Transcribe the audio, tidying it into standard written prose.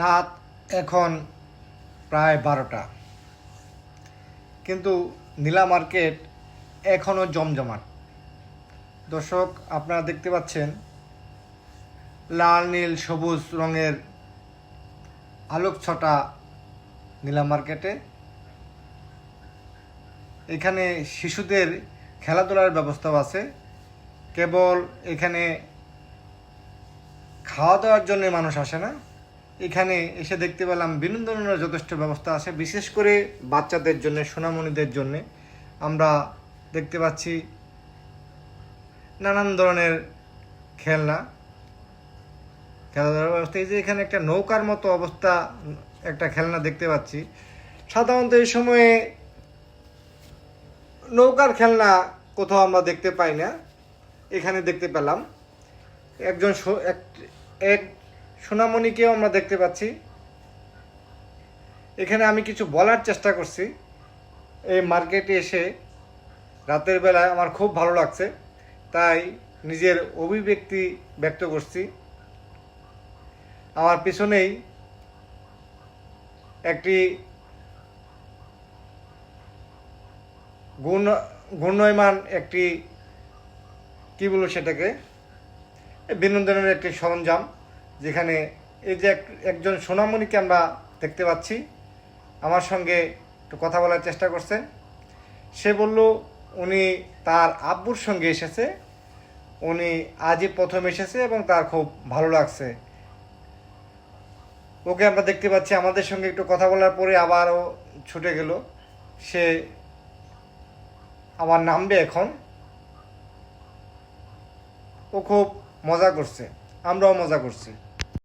রাত এখন প্রায় 12টা, কিন্তু নীলা মার্কেট এখনও জমজমাট। দর্শক, আপনারা দেখতে পাচ্ছেন লাল নীল সবুজ রঙের আলোক ছটা নীলা মার্কেটে। এখানে শিশুদের খেলাধুলার ব্যবস্থাও আছে। কেবল এখানে খাওয়া দাওয়ার জন্য মানুষ আসে না, এখানে এসে দেখতে পেলাম বিনোদনের যথেষ্ট ব্যবস্থা আছে। বিশেষ করে বাচ্চাদের জন্য, সোনামণিদের জন্য আমরা দেখতে পাচ্ছি নানান ধরনের খেলাধুলার ব্যবস্থা। এই যে এখানে একটা নৌকার মতো অবস্থা, একটা খেলনা দেখতে পাচ্ছি। সাধারণত এই সময়ে নৌকার খেলনা কোথাও আমরা দেখতে পাই না, এখানে দেখতে পেলাম। এক সোনামণিকেও আমরা দেখতে পাচ্ছি। এখানে আমি কিছু বলার চেষ্টা করছি। এই মার্কেটে এসে রাতের বেলায় আমার খুব ভালো লাগছে, তাই নিজের অভিব্যক্তি ব্যক্ত করছি। আমার পিছনেই একটি ঘূর্ণয়মান একটি কী বলবো সেটাকে, বিনোদনের একটি সরঞ্জাম, যেখানে এই যে একজন সোনামণিকে আমরা দেখতে পাচ্ছি আমার সঙ্গে একটু কথা বলার চেষ্টা করছে। সে বলল উনি তার আব্বুর সঙ্গে এসেছে, উনি আজই প্রথম এসেছে এবং তার খুব ভালো লাগছে। ওকে আমরা দেখতে পাচ্ছি আমাদের সঙ্গে একটু কথা বলার পরে আবারও ছুটে গেল। সে আবার নামবে এখন। ও খুব মজা করছে, আমরাও মজা করছি।